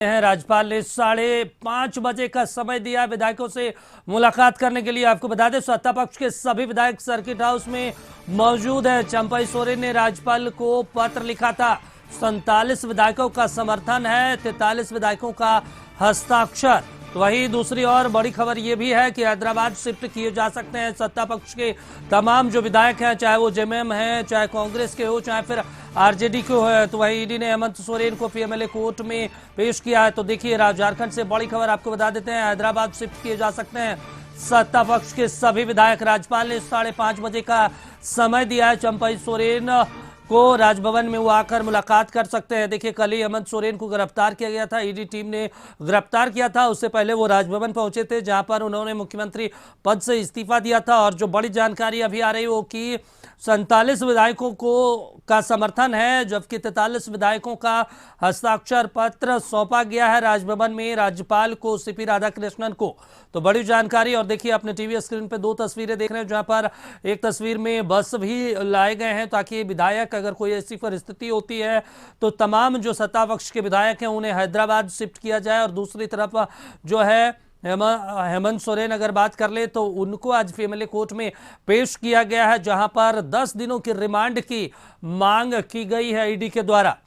हैं। राज्यपाल ने 5:30 का समय दिया विधायकों से मुलाकात करने के लिए। आपको बता दें सत्ता पक्ष के सभी विधायक सर्किट हाउस में मौजूद हैं। चंपई सोरेन ने राज्यपाल को पत्र लिखा था। 47 विधायकों का समर्थन है, 43 विधायकों का हस्ताक्षर। तो वहीं दूसरी ओर बड़ी खबर यह भी है कि हैदराबाद शिफ्ट किए जा सकते हैं सत्ता पक्ष के तमाम जो विधायक हैं, चाहे वो जेएमएम हैं, चाहे कांग्रेस के हो, चाहे फिर आरजेडी के हो। तो वहीं ईडी ने हेमंत सोरेन को पीएमएलए कोर्ट में पेश किया है। तो देखिए झारखंड से बड़ी खबर आपको बता देते हैं, हैदराबाद शिफ्ट किए जा सकते हैं सत्ता पक्ष के सभी विधायक। राज्यपाल ने 5:30 बजे का समय दिया है। चंपई सोरेन को राजभवन में वो आकर मुलाकात कर सकते हैं। देखिए कल ही हेमंत सोरेन को गिरफ्तार किया गया था, ईडी टीम ने गिरफ्तार किया था। उससे पहले वो राजभवन पहुंचे थे, जहां पर उन्होंने मुख्यमंत्री पद से इस्तीफा दिया था। और जो बड़ी जानकारी अभी आ रही हो कि 47 विधायकों को का समर्थन है, जबकि 43 विधायकों का हस्ताक्षर पत्र सौंपा गया है राजभवन में राज्यपाल को, सीपी राधाकृष्णन को। तो बड़ी जानकारी। और देखिए अपने टीवी स्क्रीन पे 2 तस्वीरें देख रहे हैं, जहां पर एक तस्वीर में बस भी लाए गए हैं ताकि विधायक अगर कोई ऐसी परिस्थिति होती है तो तमाम जो सत्ता पक्ष के विधायक हैं उन्हें हैदराबाद शिफ्ट किया जाए। और दूसरी तरफ जो है हेमंत सोरेन अगर बात कर ले तो उनको आज पीएमएलए कोर्ट में पेश किया गया है, जहां पर 10 दिनों की रिमांड की मांग की गई है ईडी के द्वारा।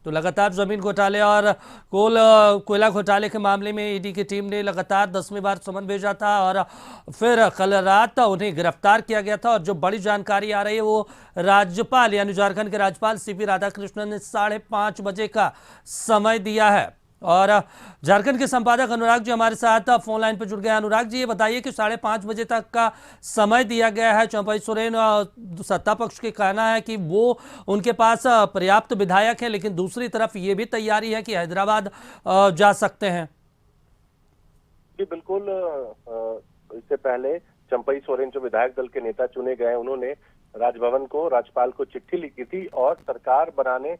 तो लगातार जमीन घोटाले और कोयला घोटाले के मामले में ईडी की टीम ने लगातार 10वीं बार समन भेजा था और फिर कल रात उन्हें गिरफ्तार किया गया था। और जो बड़ी जानकारी आ रही है वो राज्यपाल यानी झारखंड के राज्यपाल सीपी राधाकृष्णन ने 5:30 बजे का समय दिया है। और झारखंड के संपादक अनुराग जी हमारे साथ फोन लाइन पर जुड़ गए। अनुराग जी, ये बताइए कि 5:30 बजे तक का समय दिया गया है। चंपई सोरेन सत्ता पक्ष के कहना है कि वो उनके पास पर्याप्त विधायक है, लेकिन दूसरी तरफ ये भी तैयारी है कि हैदराबाद जा सकते हैं। जी बिल्कुल। इससे पहले चंपई सोरेन जो विधायक दल के नेता चुने गए, उन्होंने राजभवन को राज्यपाल को चिट्ठी लिखी थी और सरकार बनाने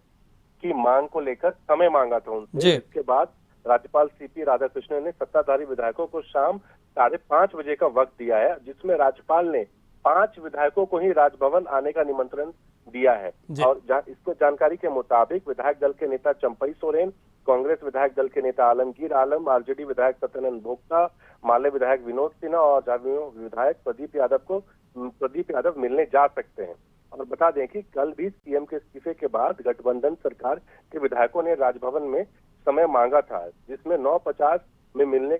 की मांग को लेकर समय मांगा था उनसे। इसके बाद राज्यपाल सीपी राधाकृष्णन ने सत्ताधारी विधायकों को शाम 5:30 बजे का वक्त दिया है, जिसमें राज्यपाल ने 5 विधायकों को ही राजभवन आने का निमंत्रण दिया है। और इसको जानकारी के मुताबिक विधायक दल के नेता चंपई सोरेन, कांग्रेस विधायक दल के नेता आलमगीर आलम, आरजेडी विधायक सत्यानंद भोक्ता, माले विधायक विनोद सिन्हा और झाविमो विधायक प्रदीप यादव मिलने जा सकते हैं। और बता दें कि कल भी सीएम के इस्तीफे के बाद गठबंधन सरकार के विधायकों ने राजभवन में समय मांगा था, जिसमें 9:50 में मिलने।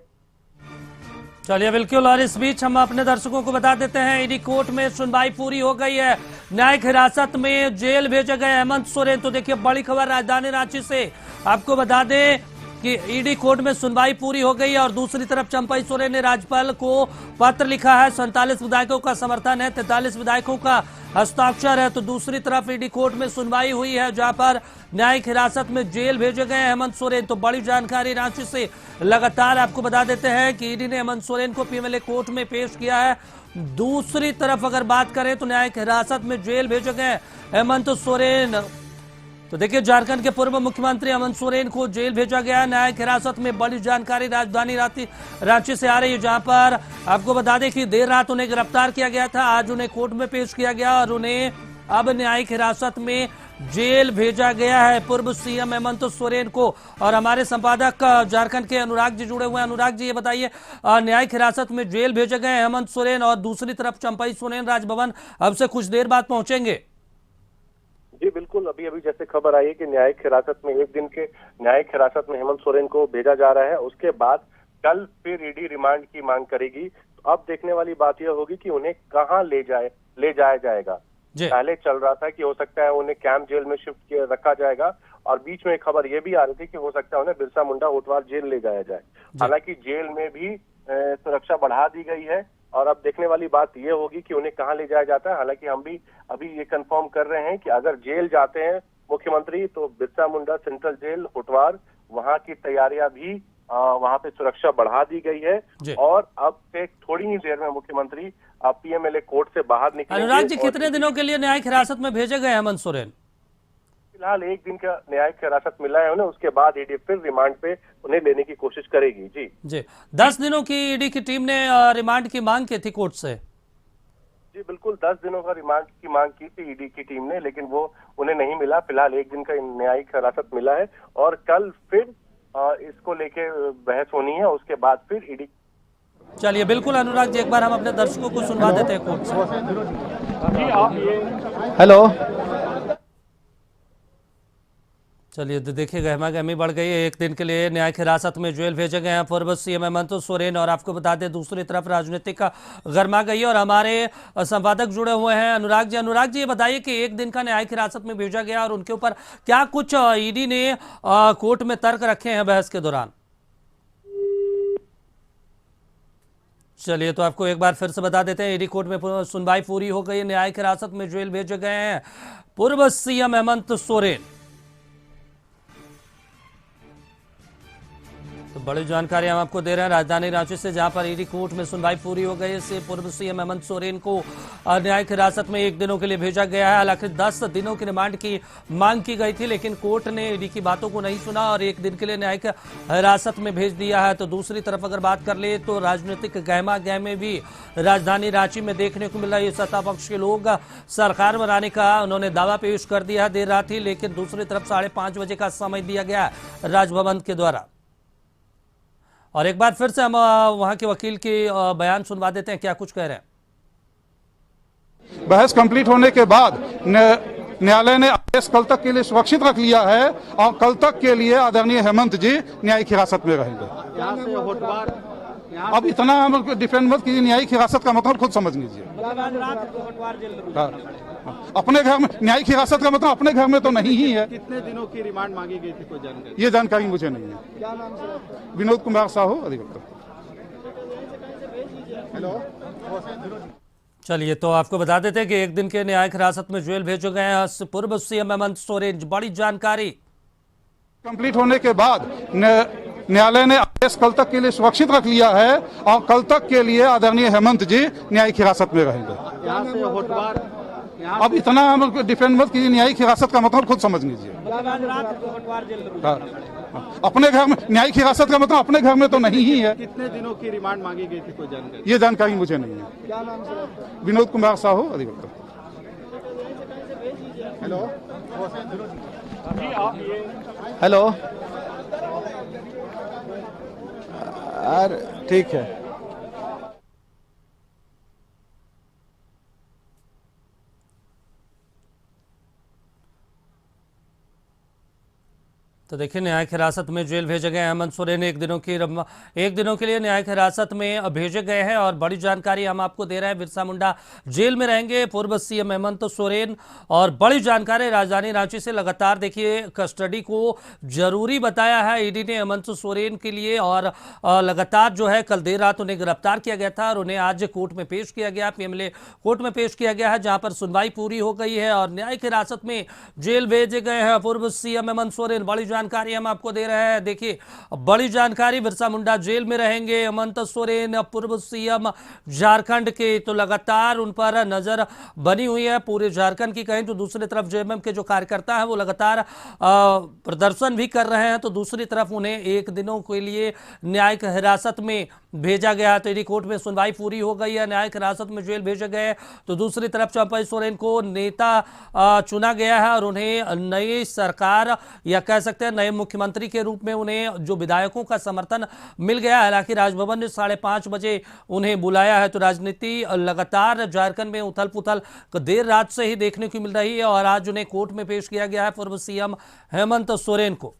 चलिए बिल्कुल। और इस बीच हम अपने दर्शकों को बता देते हैं ईडी कोर्ट में सुनवाई पूरी हो गई है। न्यायिक हिरासत में जेल भेजे गए हेमंत सोरेन। तो देखिए बड़ी खबर राजधानी रांची से आपको बता दें कि ईडी कोर्ट में सुनवाई पूरी हो गई है। और दूसरी तरफ चंपई सोरेन ने राज्यपाल को पत्र लिखा है। 47 विधायकों का समर्थन है, 43 विधायकों का हस्ताक्षर है। तो दूसरी तरफ ईडी कोर्ट में सुनवाई हुई है, जहां पर न्यायिक हिरासत में जेल भेजे गए हेमंत सोरेन। तो बड़ी जानकारी रांची से लगातार आपको बता देते हैं कि ईडी ने हेमंत सोरेन को पीएमएलए कोर्ट में पेश किया है। दूसरी तरफ अगर बात करें तो न्यायिक हिरासत में जेल भेजे गए हेमंत सोरेन। तो देखिए झारखंड के पूर्व मुख्यमंत्री हेमंत सोरेन को जेल भेजा गया न्यायिक हिरासत में। बड़ी जानकारी राजधानी रांची से आ रही है, जहां पर आपको बता दें कि देर रात उन्हें गिरफ्तार किया गया था। आज उन्हें कोर्ट में पेश किया गया और उन्हें अब न्यायिक हिरासत में जेल भेजा गया है, पूर्व सीएम हेमंत सोरेन को। और हमारे संपादक झारखंड के अनुराग जी जुड़े हुए हैं। अनुराग जी, ये बताइए न्यायिक हिरासत में जेल भेजे गए हेमंत सोरेन और दूसरी तरफ चंपई सोरेन राजभवन अब से कुछ देर बाद पहुंचेंगे। जी बिल्कुल। अभी जैसे खबर आई है कि न्यायिक हिरासत में एक दिन के न्यायिक हिरासत में हेमंत सोरेन को भेजा जा रहा है। उसके बाद कल फिर ईडी रिमांड की मांग करेगी। तो अब देखने वाली बात यह होगी कि उन्हें कहां ले जाया जाएगा। पहले चल रहा था कि हो सकता है उन्हें कैंप जेल में शिफ्ट रखा जाएगा, और बीच में खबर यह भी आ रही थी कि हो सकता है उन्हें बिरसा मुंडा होटवार जेल ले जाया जाए। हालांकि जेल में भी सुरक्षा बढ़ा दी गई है और अब देखने वाली बात यह होगी कि उन्हें कहां ले जाया जाता है। हालांकि हम भी अभी ये कंफर्म कर रहे हैं कि अगर जेल जाते हैं मुख्यमंत्री तो बिरसा मुंडा सेंट्रल जेल होटवार, वहां की तैयारियां भी वहां पे सुरक्षा बढ़ा दी गई है। और अब से थोड़ी ही देर में मुख्यमंत्री पीएमएलए कोर्ट से बाहर निकलेंगे। अनुराग जी, कितने दिनों के लिए न्यायिक हिरासत में भेजे गए हेमंत सोरेन? फिलहाल एक दिन का न्यायिक हिरासत मिला है उन्हें, उसके बाद ईडी फिर रिमांड पे उन्हें लेने की कोशिश करेगी। जी 10 दिनों की ईडी की टीम ने रिमांड की मांग की थी कोर्ट से। जी बिल्कुल, 10 दिनों का रिमांड की मांग की थी ईडी की टीम ने, लेकिन वो उन्हें नहीं मिला। फिलहाल एक दिन का न्यायिक हिरासत मिला है और कल फिर इसको लेके बहस होनी है, उसके बाद फिर ईडी। चलिए बिल्कुल अनुराग जी, एक बार हम अपने दर्शकों को सुनवा देते हैं कोर्ट से। हेलो। चलिए तो देखिए गहमा गहमी बढ़ गई है। एक दिन के लिए न्यायिक हिरासत में जेल भेजे गए हैं पूर्व सीएम हेमंत सोरेन। और आपको बता दें दूसरी तरफ राजनीतिक गर्मा गई है और हमारे संपादक जुड़े हुए हैं अनुराग जी। अनुराग जी ये बताइए कि एक दिन का न्यायिक हिरासत में भेजा गया और उनके ऊपर क्या कुछ ईडी ने कोर्ट में तर्क रखे हैं बहस के दौरान। चलिए तो आपको एक बार फिर से बता देते हैं, ईडी कोर्ट में सुनवाई पूरी हो गई। न्यायिक हिरासत में जेल भेजे गए हैं पूर्व सीएम हेमंत सोरेन। तो बड़ी जानकारी हम आपको दे रहे हैं राजधानी रांची से, जहां पर ईडी कोर्ट में सुनवाई पूरी हो गई। इससे पूर्व सीएम हेमंत सोरेन को न्यायिक हिरासत में 1 दिनों के लिए भेजा गया है। हालांकि 10 दिनों की रिमांड की मांग की गई थी, लेकिन कोर्ट ने ईडी की बातों को नहीं सुना और 1 दिन के लिए न्यायिक हिरासत में भेज दिया है। तो दूसरी तरफ अगर बात कर ले तो राजनीतिक गहमा गहमे भी राजधानी रांची में देखने को मिला। ये सत्ता पक्ष के लोग सरकार बनाने का उन्होंने दावा पेश कर दिया देर रात ही, लेकिन दूसरी तरफ 5:30 बजे का समय दिया गया राजभवन के द्वारा। और एक बार फिर से हम वहां के वकील के बयान सुनवा देते हैं, क्या कुछ कह रहे हैं। बहस कंप्लीट होने के बाद न्यायालय ने आदेश कल तक के लिए सुरक्षित रख लिया है और कल तक के लिए आदरणीय हेमंत जी न्यायिक हिरासत में रहेंगे। यहाँ से होटवार अब इतना डिफेंड मत कीजिए, न्यायिक हिरासत का मतलब खुद समझ लीजिए। अपने घर में न्यायिक हिरासत का मतलब अपने घर में तो नहीं ही है। कितने दिनों की रिमांड मांगी गई थी, कोई जानकारी? ये जानकारी मुझे नहीं है। क्या नाम से? विनोद कुमार साहू, अधिवक्ता। हेलो। चलिए तो आपको बता देते हैं कि 1 दिन के न्यायिक हिरासत में जेल भेजे गए हैं पूर्व सीएम हेमंत सोरेन। बड़ी जानकारी कंप्लीट होने के बाद न्यायालय ने आदेश कल तक के लिए सुरक्षित रख लिया है और कल तक के लिए आदरणीय हेमंत जी न्यायिक हिरासत में रहेंगे। यहाँ से होटवार अब इतना डिफेंड मत कीजिए, न्यायिक हिरासत का मतलब खुद समझ लीजिए। अपने घर में न्यायिक हिरासत का मतलब अपने घर में तो नहीं ही है। कितने दिनों की रिमांड मांगी गई थी, कोई जानकारी? ये जानकारी मुझे नहीं है। क्या नाम से? विनोद कुमार साहू, अधिवक्ता। हेलो। हेलो। यार ठीक है। तो देखिए न्यायिक हिरासत में जेल भेजे गए हेमंत सोरेन। 1 दिनों के लिए न्यायिक हिरासत में भेजे गए हैं और बड़ी जानकारी हम आपको दे रहे हैं, बिरसा मुंडा जेल में रहेंगे पूर्व सीएम हेमंत सोरेन। और बड़ी जानकारी राजधानी रांची से लगातार देखिए कस्टडी को जरूरी बताया है ईडी ने हेमंत सोरेन के लिए। और लगातार जो है कल देर रात उन्हें गिरफ्तार किया गया था और उन्हें आज कोर्ट में पेश किया गया, पीएमएलए कोर्ट में पेश किया गया है, जहां पर सुनवाई पूरी हो गई है और न्यायिक हिरासत में जेल भेजे गए हैं पूर्व सीएम हेमंत सोरेन। बड़ी जानकारी हम आपको दे रहे हैं। देखिए बड़ी जानकारी, बिरसा मुंडा जेल में रहेंगे हेमंत सोरेन, पूर्व सीएम झारखंड के। तो लगातार उन पर नजर बनी हुई है पूरे झारखंड की। कहें तो दूसरी तरफ जेएमएम के जो कार्यकर्ता हैं वो लगातार प्रदर्शन भी कर रहे हैं, तो दूसरी तरफ उन्हें 1 दिनों के लिए न्यायिक हिरासत में भेजा गया। तो ईडी कोर्ट में सुनवाई पूरी हो गई है, न्यायिक हिरासत में जेल भेजे गए। तो दूसरी तरफ चंपई सोरेन को नेता चुना गया है और उन्हें नई सरकार या कह सकते हैं नए मुख्यमंत्री के रूप में उन्हें जो विधायकों का समर्थन मिल गया। हालांकि राजभवन ने 5:30 बजे उन्हें बुलाया है। तो राजनीति लगातार झारखंड में उथल पुथल देर रात से ही देखने को मिल रही है और आज उन्हें कोर्ट में पेश किया गया है पूर्व सीएम हेमंत सोरेन को।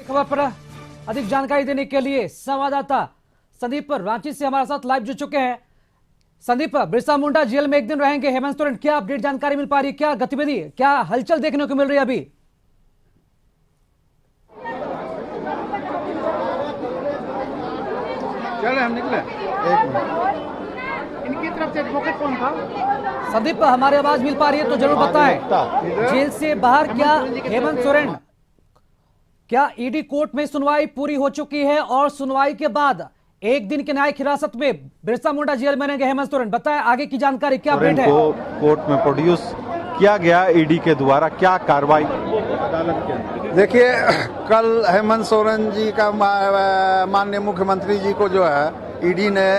खबर पर अधिक जानकारी देने के लिए संवाददाता संदीप रांची से हमारे साथ लाइव जुड़ चुके हैं। संदीप, बिरसा मुंडा जेल में एक दिन रहेंगे हेमंत सोरेन, क्या अपडेट जानकारी मिल पा रही है? क्या गतिविधि, क्या हलचल देखने को मिल रही है अभी? चले हम निकले। इनकी तरफ से एडवोकेट कौन था? संदीप, हमारी आवाज मिल पा रही है तो जरूर बताएं। जेल से बाहर क्या हेमंत सोरेन, क्या ईडी कोर्ट में सुनवाई पूरी हो चुकी है और सुनवाई के बाद एक दिन की न्यायिक हिरासत में बिरसा मुंडा जेल में रहेंगे हेमंत सोरेन? बताएं आगे की जानकारी, क्या अपडेट है? को कोर्ट में प्रोड्यूस किया गया ईडी के द्वारा, क्या कार्रवाई? देखिए, कल हेमंत सोरेन जी का माननीय मुख्यमंत्री जी को जो है ईडी ने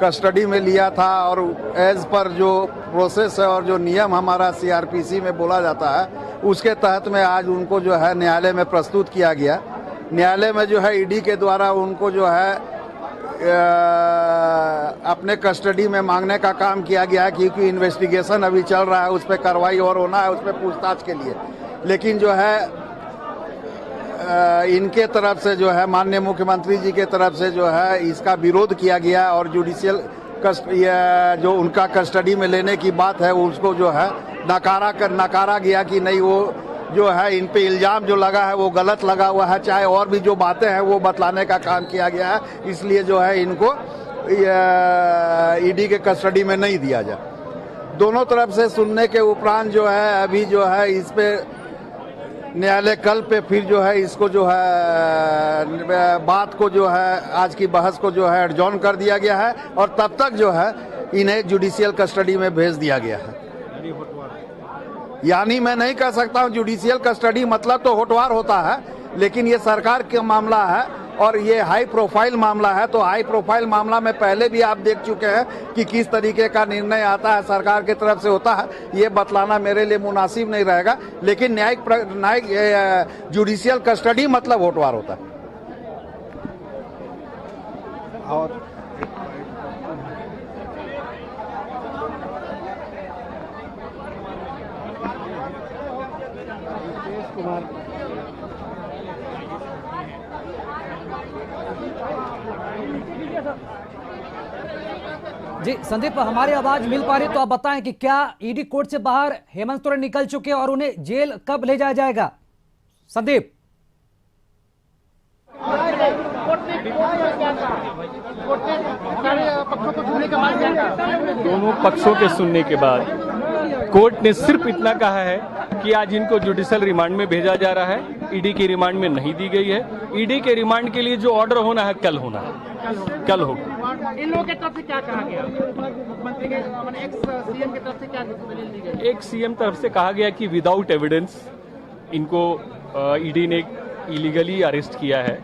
कस्टडी में लिया था और एज पर जो प्रोसेस है और जो नियम हमारा सीआरपीसी में बोला जाता है उसके तहत में आज उनको जो है न्यायालय में प्रस्तुत किया गया। न्यायालय में जो है ईडी के द्वारा उनको जो है अपने कस्टडी में मांगने का काम किया गया है, क्योंकि इन्वेस्टिगेशन अभी चल रहा है, उस पर कार्रवाई और होना है, उस पर पूछताछ के लिए। लेकिन जो है इनके तरफ से जो है माननीय मुख्यमंत्री जी के तरफ से जो है इसका विरोध किया गया और जुडिशियल जो उनका कस्टडी में लेने की बात है उसको जो है नकारा गया कि नहीं, वो जो है इन पे इल्जाम जो लगा है वो गलत लगा हुआ है, चाहे और भी जो बातें हैं वो बतलाने का काम किया गया है, इसलिए जो है इनको ईडी के कस्टडी में नहीं दिया जाए। दोनों तरफ से सुनने के उपरांत जो है अभी जो है इस पे न्यायालय कल पे फिर जो है इसको जो है बात को जो है आज की बहस को जो है एडजॉर्न कर दिया गया है और तब तक जो है इन्हें जुडिशियल कस्टडी में भेज दिया गया है। यानी मैं नहीं कह सकता हूं जुडिशियल कस्टडी मतलब तो होटवार होता है, लेकिन ये सरकार का मामला है और ये हाई प्रोफाइल मामला है, तो हाई प्रोफाइल मामला में पहले भी आप देख चुके हैं कि किस तरीके का निर्णय आता है, सरकार की तरफ से होता है। ये बतलाना मेरे लिए मुनासिब नहीं रहेगा, लेकिन न्यायिक जुडिशियल कस्टडी मतलब होटवार होता है। और जी संदीप, हमारी आवाज मिल पा रही तो आप बताएं कि क्या ईडी कोर्ट से बाहर हेमंत सोरेन निकल चुके हैं और उन्हें जेल कब ले जाया जाएगा? संदीप, दोनों पक्षों के सुनने के बाद कोर्ट ने सिर्फ इतना कहा है कि आज इनको जुडिशियल रिमांड में भेजा जा रहा है, ईडी की रिमांड में नहीं दी गई है। ईडी के रिमांड के लिए जो ऑर्डर होना है कल होना है, कल होगा। इन लोगों की तरफ से क्या कहा गया? मुख्यमंत्री के एक्स सीएम की तरफ से क्या दलील दी गई? एक सीएम तरफ से कहा गया कि विदाउट एविडेंस इनको ईडी ने इलीगली अरेस्ट किया है।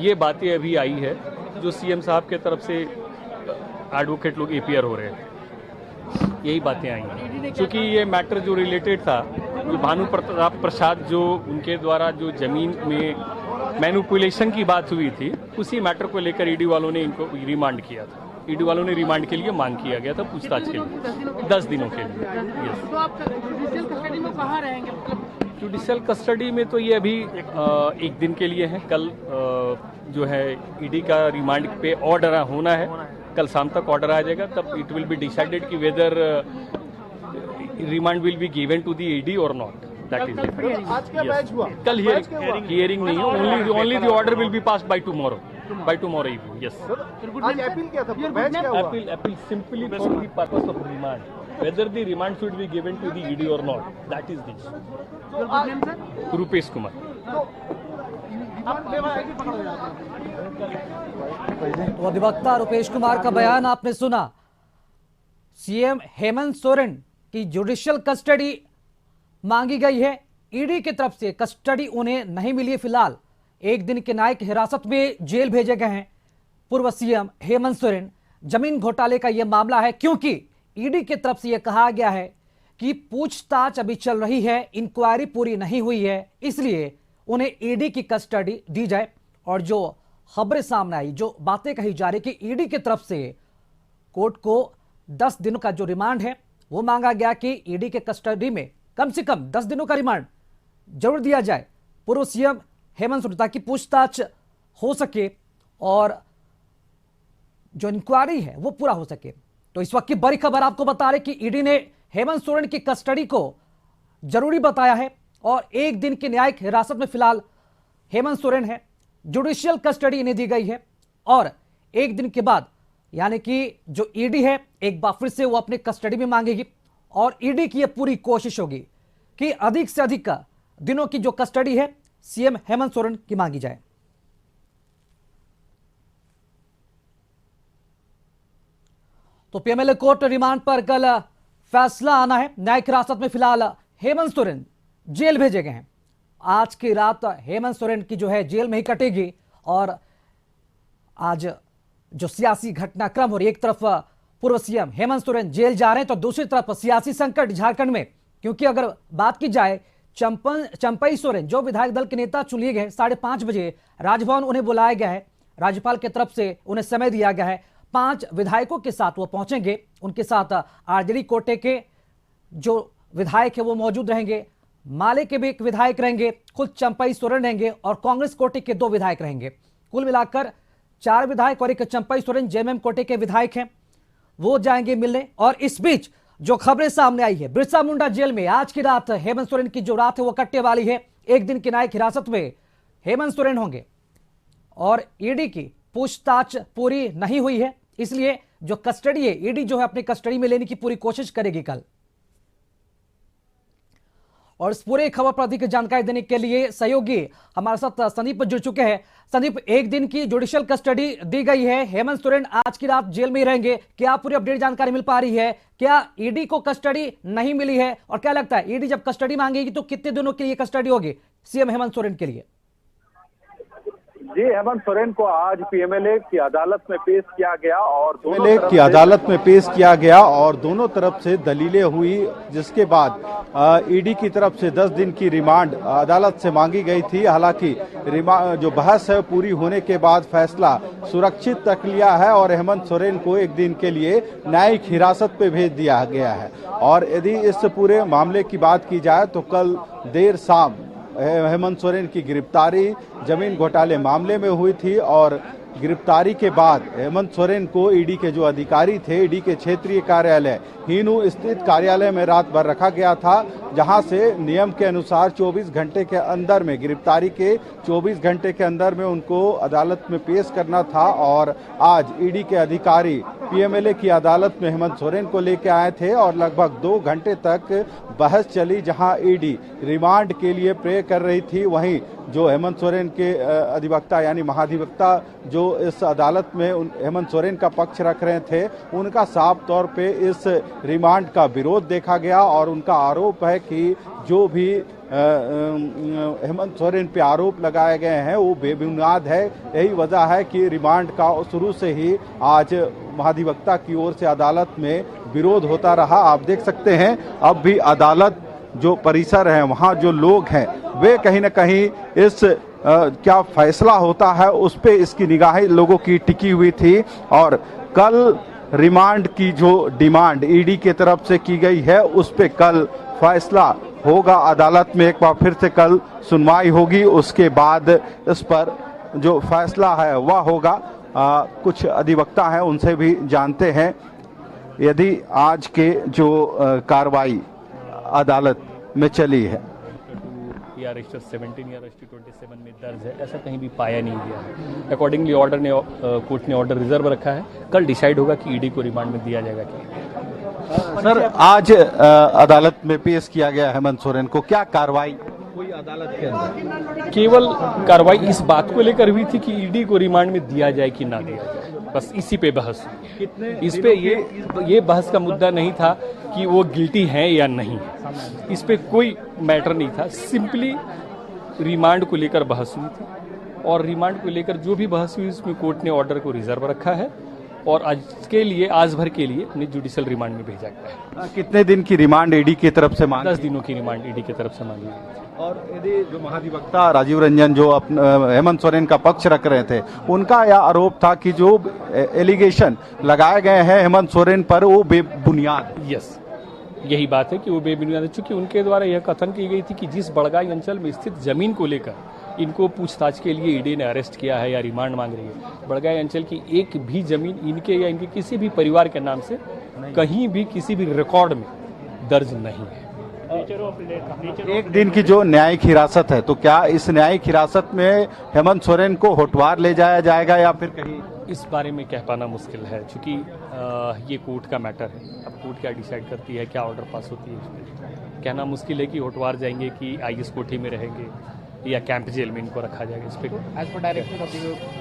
ये बातें अभी आई है जो सीएम साहब के तरफ से एडवोकेट लोग एपीआर हो रहे हैं, यही बातें आई हैं। क्योंकि ये मैटर जो रिलेटेड था, जो भानु प्रसाद जो उनके द्वारा जो जमीन में मैनिपुलेशन की बात हुई थी, उसी मैटर को लेकर ईडी वालों ने इनको रिमांड किया था। ईडी वालों ने रिमांड के लिए मांग किया गया था पूछताछ के लिए 10 दिनों के लिए। तो आप जुडिशियल कस्टडी में कहाँ रहेंगे? जुडिशियल कस्टडी में तो ये अभी एक दिन के लिए है। कल जो है ईडी का रिमांड पे ऑर्डर होना है, कल शाम तक ऑर्डर आ जाएगा, तब इट विल बी डिसाइडेड कि whether remand will be given to the ED और नॉट। दैट इज आज क्या बैच हुआ? कल हियरिंग नहीं है, only the order will be passed by tomorrow evening. Yes, आज अपील किया था, बैच क्या हुआ? Appeal simply for the purpose of remand, whether the remand should be given to the ED or not, that is this. Rupesh Kumar. तो अधिवक्ता रुपेश कुमार का बयान आपने सुना। सीएम हेमंत सोरेन की जुडिशियल कस्टडी मांगी गई है, ईडी की तरफ से कस्टडी उन्हें नहीं मिली है। फिलहाल एक दिन की न्यायिक हिरासत में जेल भेजे गए हैं पूर्व सीएम हेमंत सोरेन। जमीन घोटाले का यह मामला है, क्योंकि ईडी की तरफ से यह कहा गया है कि पूछताछ अभी चल रही है, इंक्वायरी पूरी नहीं हुई है, इसलिए उन्हें ईडी की कस्टडी दी जाए। और जो खबरें सामने आई, जो बातें कही जा रही कि ईडी की तरफ से कोर्ट को 10 दिनों का जो रिमांड है वो मांगा गया कि ईडी के कस्टडी में कम से कम 10 दिनों का रिमांड जरूर दिया जाए। पूर्व सीएम हेमंत सोरेन, ताकि पूछताछ हो सके और जो इंक्वायरी है वो पूरा हो सके। तो इस वक्त की बड़ी खबर आपको बता रहे कि ईडी ने हेमंत सोरेन की कस्टडी को जरूरी बताया है और 1 दिन की न्यायिक हिरासत में फिलहाल हेमंत सोरेन है। जुडिशियल कस्टडी इन्हें दी गई है और 1 दिन के बाद यानी कि जो ईडी है एक बार फिर से वो अपनी कस्टडी में मांगेगी और ईडी की यह पूरी कोशिश होगी कि अधिक से अधिक दिनों की जो कस्टडी है सीएम हेमंत सोरेन की मांगी जाए। तो पीएमएलए कोर्ट रिमांड पर कल फैसला आना है। न्यायिक हिरासत में फिलहाल हेमंत सोरेन जेल भेजे गए हैं। आज की रात हेमंत सोरेन की जो है जेल में ही कटेगी और आज जो सियासी घटनाक्रम और एक तरफ पूर्व सीएम हेमंत सोरेन जेल जा रहे हैं तो दूसरी तरफ सियासी संकट झारखंड में, क्योंकि अगर बात की जाए चंपई सोरेन जो विधायक दल के नेता चुन लिए गए 5:30 बजे राजभवन उन्हें बुलाया गया है। राज्यपाल की तरफ से उन्हें समय दिया गया है। 5 विधायकों के साथ वो पहुंचेंगे। उनके साथ आरजेडी कोटे के जो विधायक है वो मौजूद रहेंगे, माले के भी एक विधायक रहेंगे, खुद चंपई सोरेन रहेंगे और कांग्रेस कोटे के 2 विधायक रहेंगे। कुल मिलाकर 4 विधायक और एक चंपई सोरेन जेएमएम कोटे के विधायक हैं, वो जाएंगे मिलने। और इस बीच जो खबरें सामने आई है, बिरसा मुंडा जेल में आज की रात हेमंत सोरेन की जो रात है वो कटने वाली है। 1 दिन की न्यायिक हिरासत में हेमंत सोरेन होंगे और ईडी की पूछताछ पूरी नहीं हुई है, इसलिए जो कस्टडी है ईडी जो है अपनी कस्टडी में लेने की पूरी कोशिश करेगी कल। और इस पूरे खबर पर अधिक जानकारी देने के लिए सहयोगी हमारे साथ संदीप जुड़ चुके हैं। संदीप, 1 दिन की जुडिशियल कस्टडी दी गई है, हेमंत सोरेन आज की रात जेल में ही रहेंगे, क्या पूरी अपडेट जानकारी मिल पा रही है? क्या ईडी को कस्टडी नहीं मिली है और क्या लगता है ईडी जब कस्टडी मांगेगी तो कितने दिनों के लिए कस्टडी होगी सीएम हेमंत सोरेन के लिए? जी, हेमंत सोरेन को आज पीएमएलए की अदालत में पेश किया गया और दोनों तरफ से दलीलें हुई, जिसके बाद ईडी की तरफ से 10 दिन की रिमांड अदालत से मांगी गई थी। हालांकि जो बहस है पूरी होने के बाद फैसला सुरक्षित रख लिया है और हेमंत सोरेन को 1 दिन के लिए न्यायिक हिरासत पे भेज दिया गया है। और यदि इस पूरे मामले की बात की जाए तो कल देर शाम हेमंत सोरेन की गिरफ्तारी जमीन घोटाले मामले में हुई थी और गिरफ्तारी के बाद हेमंत सोरेन को ईडी के जो अधिकारी थे, ईडी के क्षेत्रीय कार्यालय हीनू स्थित कार्यालय में रात भर रखा गया था, जहां से नियम के अनुसार 24 घंटे के अंदर में, गिरफ्तारी के 24 घंटे के अंदर में उनको अदालत में पेश करना था। और आज ईडी के अधिकारी पीएमएलए की अदालत में हेमंत सोरेन को लेकर आए थे और लगभग 2 घंटे तक बहस चली, जहां ईडी रिमांड के लिए प्रे कर रही थी। वहीं जो हेमंत सोरेन के अधिवक्ता यानी महाधिवक्ता जो इस अदालत में हेमंत सोरेन का पक्ष रख रहे थे, उनका साफ तौर पे इस रिमांड का विरोध देखा गया और उनका आरोप है कि जो भी हेमंत सोरेन पे आरोप लगाए गए हैं वो बेबुनियाद है। यही वजह है कि रिमांड का शुरू से ही आज महाधिवक्ता की ओर से अदालत में विरोध होता रहा। आप देख सकते हैं अब भी अदालत जो परिसर है, वहाँ जो लोग हैं वे कहीं न कहीं इस क्या फैसला होता है उस पे इसकी निगाहें लोगों की टिकी हुई थी। और कल रिमांड की जो डिमांड ईडी की तरफ से की गई है उस पे कल फैसला होगा अदालत में। एक बार फिर से कल सुनवाई होगी, उसके बाद इस पर जो फैसला है वह होगा। कुछ अधिवक्ता हैं उनसे भी जानते हैं, यदि आज के जो कार्रवाई अदालत में चली है आरएसटी 17 या आरएसटी 27 में दर्ज है, ऐसा कहीं भी पाया नहीं गया है। अकॉर्डिंगली कोर्ट ने ऑर्डर रिजर्व रखा है, कल डिसाइड होगा कि ईडी को रिमांड में दिया जाएगा कि। सर, आज अदालत में पेश किया गया हेमंत सोरेन को, क्या कार्रवाई हुई अदालत के अंदर? केवल कार्रवाई इस बात को लेकर हुई थी कि ईडी को रिमांड में दिया जाए कि ना दिया जाए, बस इसी पे बहस हुई। इस पे ये बहस का मुद्दा नहीं था कि वो गिल्टी हैं या नहीं, इस पे कोई मैटर नहीं था। सिंपली रिमांड को लेकर बहस हुई थी और रिमांड को लेकर जो भी बहस हुई उसमें कोर्ट ने ऑर्डर को रिजर्व रखा है और आज भर के लिए अपने जुडिशियल रिमांड में भेजा गया है। कितने दिन की रिमांड ईडी की तरफ से मांगी? 10 दिनों की रिमांड ईडी की तरफ से मांगी गई। और यदि जो महाधिवक्ता राजीव रंजन जो हेमंत सोरेन का पक्ष रख रहे थे, उनका यह आरोप था कि जो एलिगेशन लगाए गए हैं हेमंत सोरेन पर वो बेबुनियाद। यस, यही बात है कि वो बेबुनियाद है, चूंकि उनके द्वारा यह कथन की गई थी कि जिस बड़गाई अंचल में स्थित जमीन को लेकर इनको पूछताछ के लिए ईडी ने अरेस्ट किया है या रिमांड मांग रही है। बड़गाई अंचल की एक भी जमीन इनके या इनके किसी भी परिवार के नाम से कहीं भी किसी भी रिकॉर्ड में दर्ज नहीं है। एक दिन की जो न्यायिक हिरासत है, तो क्या इस न्यायिक हिरासत में हेमंत सोरेन को होटवार ले जाया जाएगा या फिर कहीं? इस बारे में कह पाना मुश्किल है, क्योंकि ये कोर्ट का मैटर है। अब कोर्ट क्या डिसाइड करती है, क्या ऑर्डर पास होती है, इसमें कहना मुश्किल है कि होटवार जाएंगे कि आईएस कोठी में रहेंगे या कैंप जेल में इनको रखा जाएगा। इस पर as per direction of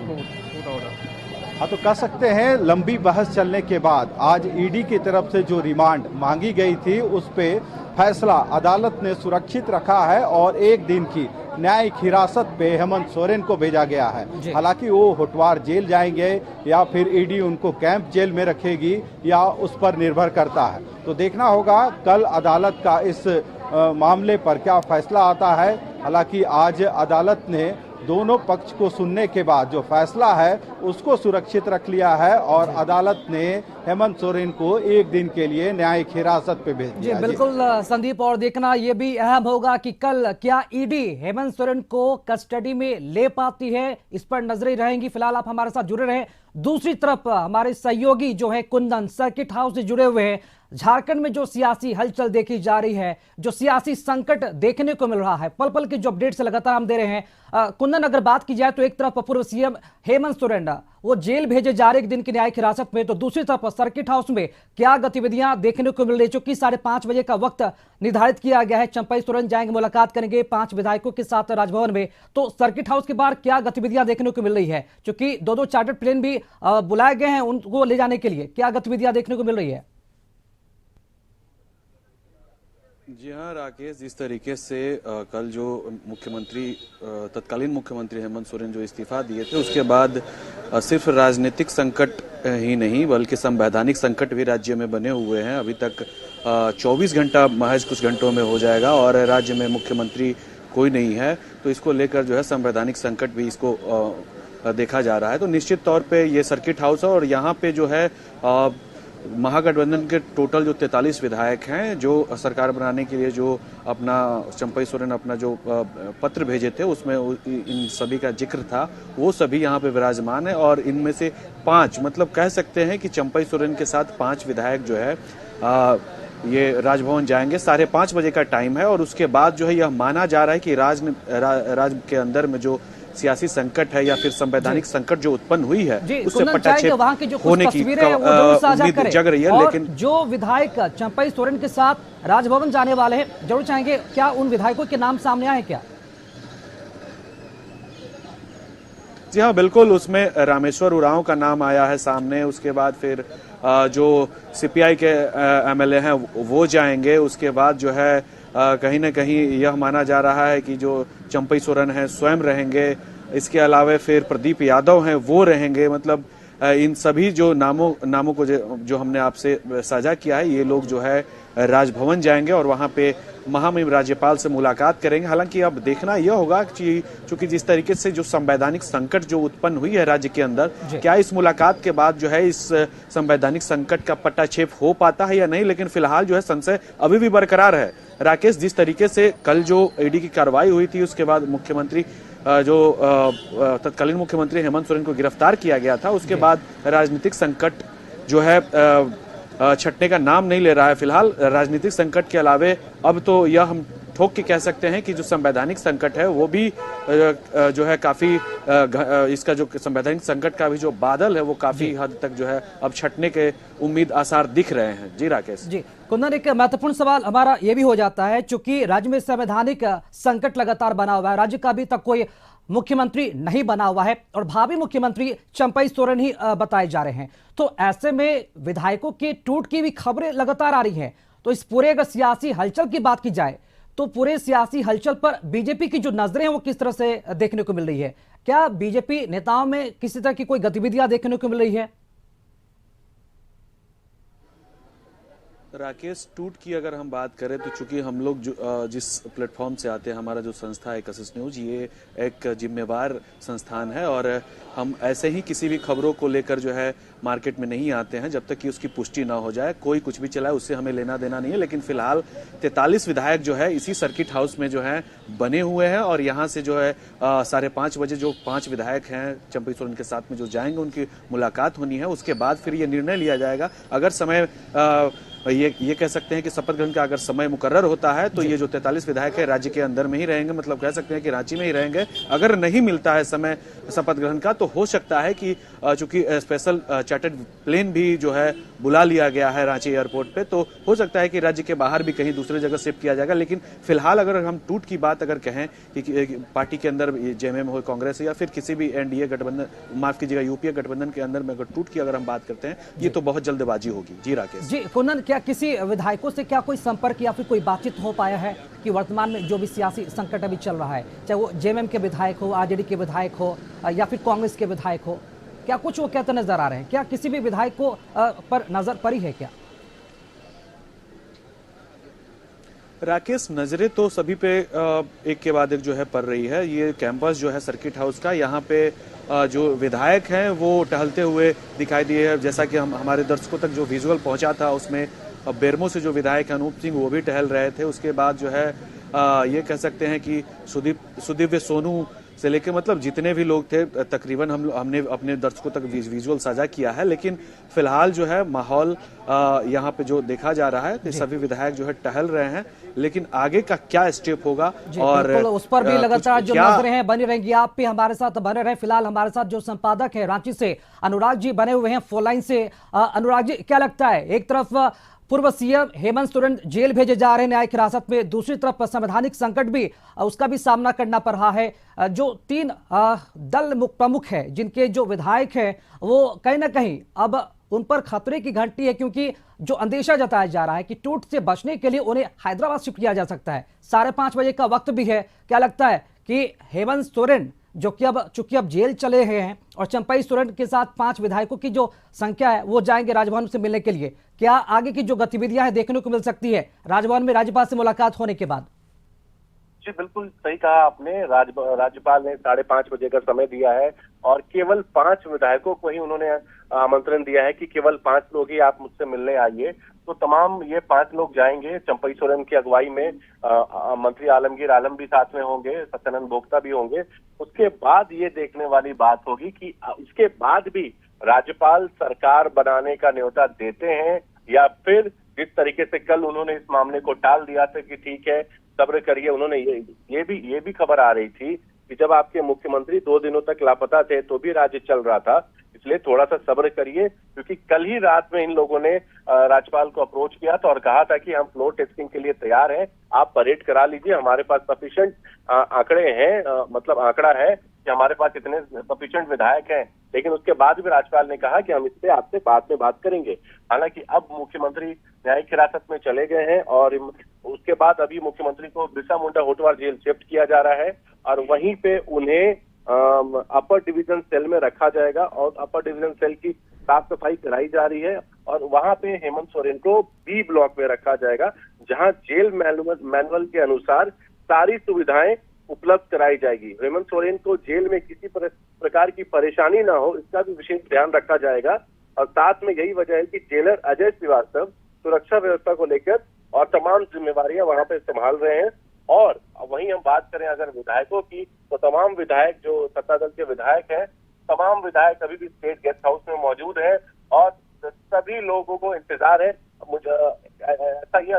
court order. हाँ, तो कह सकते हैं लंबी बहस चलने के बाद आज ईडी की तरफ से जो रिमांड मांगी गई थी उस पे फैसला अदालत ने सुरक्षित रखा है और एक दिन की न्यायिक हिरासत पे हेमंत सोरेन को भेजा गया है। हालांकि वो होटवार जेल जाएंगे या फिर ईडी उनको कैंप जेल में रखेगी या उस पर निर्भर करता है, तो देखना होगा कल अदालत का इस मामले पर क्या फैसला आता है। हालांकि आज अदालत ने दोनों पक्ष को सुनने के बाद जो फैसला है उसको सुरक्षित रख लिया है और अदालत ने हेमंत सोरेन को एक दिन के लिए न्यायिक हिरासत पे भेज दिया। जी बिल्कुल संदीप, और देखना ये भी अहम होगा कि कल क्या ईडी हेमंत सोरेन को कस्टडी में ले पाती है, इस पर नजरें रहेंगी। फिलहाल आप हमारे साथ जुड़े रहें। दूसरी तरफ हमारे सहयोगी जो है कुंदन सर्किट हाउस से जुड़े हुए हैं। झारखंड में जो सियासी हलचल देखी जा रही है, जो सियासी संकट देखने को मिल रहा है, पल पल की जो अपडेट्स लगातार हम दे रहे हैं। कुंदन, अगर बात की जाए तो एक तरफ पूर्व सीएम हेमंत सोरेन वो जेल भेजे जा रहे एक दिन की न्यायिक हिरासत में, तो दूसरी तरफ सर्किट हाउस में क्या गतिविधियां देखने को मिल रही, चूंकि 5:30 बजे का वक्त निर्धारित किया गया है। चंपई सोरेन जाएंगे, मुलाकात करेंगे 5 विधायकों के साथ राजभवन में, तो सर्किट हाउस के बाहर क्या गतिविधियां देखने को मिल रही है, क्योंकि 2 चार्टर्ड प्लेन भी बुलाए गए हैं उनको ले जाने के लिए, क्या गतिविधियां देखने को मिल रही है? जी हाँ राकेश, जिस तरीके से कल जो मुख्यमंत्री तत्कालीन मुख्यमंत्री हेमंत सोरेन जो इस्तीफा दिए थे, उसके बाद सिर्फ राजनीतिक संकट ही नहीं बल्कि संवैधानिक संकट भी राज्य में बने हुए हैं। अभी तक 24 घंटा महज कुछ घंटों में हो जाएगा और राज्य में मुख्यमंत्री कोई नहीं है, तो इसको लेकर जो है संवैधानिक संकट भी इसको देखा जा रहा है। तो निश्चित तौर पे ये सर्किट हाउस है और यहाँ पे जो है महागठबंधन के टोटल जो 43 विधायक हैं जो सरकार बनाने के लिए जो अपना चंपई सोरेन अपना जो पत्र भेजे थे उसमें इन सभी का जिक्र था, वो सभी यहाँ पे विराजमान है और इनमें से 5 मतलब कह सकते हैं कि चंपई सोरेन के साथ 5 विधायक जो है ये राजभवन जाएंगे। 5:30 बजे का टाइम है और उसके बाद जो है यह माना जा रहा है कि राज के अंदर में जो सियासी संकट है या फिर संवैधानिक संकट जो उत्पन्न हुई है उससे पटाक्षेप होने की उम्मीद जग रही है। लेकिन जो विधायक चंपई सोरेन के साथ राजभवन जाने वाले हैं जरूर चाहेंगे, क्या उन विधायकों के नाम सामने आए क्या? जी हाँ बिल्कुल, उसमें रामेश्वर उरांव का नाम आया है सामने। उसके बाद फिर जो सीपीआई के एमएलए हैं वो जाएंगे। उसके बाद जो है कहीं ना कहीं यह माना जा रहा है कि जो चंपई सोरेन है स्वयं रहेंगे। इसके अलावा फिर प्रदीप यादव हैं वो रहेंगे। मतलब इन सभी जो नामों को जो हमने आपसे साझा किया है, ये लोग जो है राजभवन जाएंगे और वहां पे महामहिम राज्यपाल से मुलाकात करेंगे। हालांकि अब देखना यह होगा कि चूंकि जिस तरीके से जो संवैधानिक संकट जो उत्पन्न हुई है राज्य के अंदर, क्या इस मुलाकात के बाद जो है इस संवैधानिक संकट का पटाक्षेप हो पाता है या नहीं। लेकिन फिलहाल जो है संशय अभी भी बरकरार है। राकेश, जिस तरीके से कल जो ईडी की कार्रवाई हुई थी उसके बाद मुख्यमंत्री जो तत्कालीन मुख्यमंत्री हेमंत सोरेन को गिरफ्तार किया गया था, उसके बाद राजनीतिक संकट जो है छटने का नाम नहीं ले रहा है। फिलहाल राजनीतिक संकट के अलावे अब तो यह हम ठोक के कह सकते हैं कि जो संवैधानिक संकट है वो भी जो है काफी इसका जो संवैधानिक संकट का भी जो बादल है वो काफी हद तक जो है अब छटने के उम्मीद आसार दिख रहे हैं। जी राकेश। जी कुंदन, एक महत्वपूर्ण सवाल हमारा ये भी हो जाता है, चूंकि राज्य में संवैधानिक संकट लगातार बना हुआ है, राज्य का अभी तक कोई मुख्यमंत्री नहीं बना हुआ है और भावी मुख्यमंत्री चंपई सोरेन ही बताए जा रहे हैं, तो ऐसे में विधायकों के टूट की भी खबरें लगातार आ रही हैं। तो इस पूरे अगर सियासी हलचल की बात की जाए तो पूरे सियासी हलचल पर बीजेपी की जो नजरें हैं वो किस तरह से देखने को मिल रही है? क्या बीजेपी नेताओं में किसी तरह की कोई गतिविधियां देखने को मिल रही है? राकेश, टूट की अगर हम बात करें तो चूंकि हम लोग जिस प्लेटफॉर्म से आते हैं, हमारा जो संस्था है कशिश न्यूज, ये एक जिम्मेवार संस्थान है और हम ऐसे ही किसी भी खबरों को लेकर जो है मार्केट में नहीं आते हैं जब तक कि उसकी पुष्टि ना हो जाए। कोई कुछ भी चलाए उससे हमें लेना देना नहीं है, लेकिन फिलहाल 43 विधायक जो है इसी सर्किट हाउस में जो है बने हुए हैं और यहाँ से जो है 5:30 बजे जो 5 विधायक हैं चंपई सोरेन के साथ में जो जाएंगे उनकी मुलाकात होनी है। उसके बाद फिर ये निर्णय लिया जाएगा। अगर समय ये कह सकते हैं कि शपथ ग्रहण का अगर समय मुकर्रर होता है तो ये जो 43 विधायक है राज्य के अंदर में ही रहेंगे, मतलब कह सकते हैं कि रांची में ही रहेंगे। अगर नहीं मिलता है समय शपथ ग्रहण का तो हो सकता है कि चूंकि स्पेशल चार्टर्ड प्लेन भी जो है बुला लिया गया है रांची एयरपोर्ट पे, तो हो सकता है कि राज्य के बाहर भी कहीं दूसरी जगह शिफ्ट किया जाएगा। लेकिन फिलहाल अगर हम टूट की बात अगर कहें कि पार्टी के अंदर जेएमएम हो, कांग्रेस या फिर किसी भी एनडीए गठबंधन, माफ कीजिएगा यूपीए गठबंधन के अंदर में अगर टूट की अगर हम बात करते हैं ये तो बहुत जल्दबाजी होगी। जी राकेश जी कुंदन, क्या किसी विधायकों से क्या कोई संपर्क या फिर कोई बातचीत हो पाया है कि वर्तमान में जो भी सियासी संकट अभी चल रहा है, चाहे वो जेएमएम के विधायक हो, आरजेडी के विधायक हो या फिर कांग्रेस के विधायक हो, क्या कुछ वो कहते नजर आ रहे हैं? क्या किसी भी विधायक को पर नजर पड़ी है क्या? राकेश, नजरें तो सभी पे एक के बाद एक जो है पड़ रही है। ये कैंपस जो है सर्किट हाउस का, यहाँ पे जो विधायक हैं वो टहलते हुए दिखाई दिए हैं। जैसा कि हमारे दर्शकों तक जो विजुअल पहुंचा था उसमें बेरमो से जो विधायक अनूप सिंह वो भी टहल रहे थे। उसके बाद जो है ये कह सकते हैं कि सुदीव्य सोनू से लेके मतलब जितने भी लोग थे तकरीबन हमने अपने दर्शकों तक विजुअल साझा किया है। लेकिन फिलहाल जो है माहौल यहाँ पे जो देखा जा रहा है सभी विधायक जो है टहल रहे हैं, लेकिन आगे का क्या स्टेप होगा और उस पर भी लगातार जो नजरें हैं बनी रहेंगी। आप भी हमारे साथ बने रहे। फिलहाल हमारे साथ जो संपादक है रांची से अनुराग जी बने हुए हैं फोन लाइन से। अनुराग जी, क्या लगता है, एक तरफ पूर्व सीएम हेमंत सोरेन जेल भेजे जा रहे हैं न्यायिक हिरासत में, दूसरी तरफ संवैधानिक संकट भी उसका भी सामना करना पड़ रहा है। जो 3 दल प्रमुख है जिनके जो विधायक हैं वो कहीं ना कहीं अब उन पर खतरे की घंटी है, क्योंकि जो अंदेशा जताया जा रहा है कि टूट से बचने के लिए उन्हें हैदराबाद शिफ्ट किया जा सकता है। 5:30 बजे का वक्त भी है। क्या लगता है कि हेमंत सोरेन जो कि चूंकि अब जेल चले हैं और चंपई सोरेन के साथ 5 विधायकों की जो संख्या है वो जाएंगे राजभवन से मिलने के लिए, क्या आगे की जो गतिविधियां हैं देखने को मिल सकती है राजभवन में राज्यपाल से मुलाकात होने के बाद? जी बिल्कुल सही कहा आपने। राज्यपाल ने 5:30 बजे का समय दिया है और केवल 5 विधायकों को ही उन्होंने आमंत्रण दिया है कि केवल 5 लोग ही आप मुझसे मिलने आइए। तो तमाम ये 5 लोग जाएंगे चंपई सोरेन की अगुवाई में। मंत्री आलमगीर आलम भी साथ में होंगे, सत्यानंद भोक्ता भी होंगे। उसके बाद ये देखने वाली बात होगी कि उसके बाद भी राज्यपाल सरकार बनाने का न्योता देते हैं या फिर जिस तरीके से कल उन्होंने इस मामले को टाल दिया था कि ठीक है सब्र करिए। उन्होंने ये भी खबर आ रही थी कि जब आपके मुख्यमंत्री 2 दिनों तक लापता थे तो भी राज्य चल रहा था, इसलिए थोड़ा सा सब्र करिए। क्योंकि कल ही रात में इन लोगों ने राज्यपाल को अप्रोच किया था और कहा था कि हम फ्लोर टेस्टिंग के लिए तैयार हैं, आप परेड करा लीजिए, हमारे पास सफिशिएंट आंकड़े हैं, मतलब आंकड़ा है कि हमारे पास इतने सफिशिएंट विधायक हैं। लेकिन उसके बाद भी राज्यपाल ने कहा कि हम इससे आपसे बाद में बात करेंगे। हालांकि अब मुख्यमंत्री न्यायिक हिरासत में चले गए हैं और उसके बाद अभी मुख्यमंत्री को बिरसा मुंडा होटवार जेल शिफ्ट किया जा रहा है और वहीं पे उन्हें अपर डिवीजन सेल में रखा जाएगा और अपर डिवीजन सेल की साफ सफाई कराई जा रही है और वहां पे हेमंत सोरेन को बी ब्लॉक में रखा जाएगा, जहां जेल मैनुअल के अनुसार सारी सुविधाएं उपलब्ध कराई जाएगी। हेमंत सोरेन को जेल में किसी प्रकार की परेशानी ना हो, इसका भी विशेष ध्यान रखा जाएगा। और साथ में यही वजह है कि जेलर अजय श्रीवास्तव सुरक्षा व्यवस्था को लेकर और तमाम जिम्मेवारियां वहां पे संभाल रहे हैं। और वहीं हम बात करें अगर विधायकों की, तो तमाम विधायक जो सत्ता दल के विधायक हैं, तमाम विधायक अभी भी स्टेट गेस्ट हाउस में मौजूद है और सभी लोगों को इंतजार है। मुझे ऐसा ही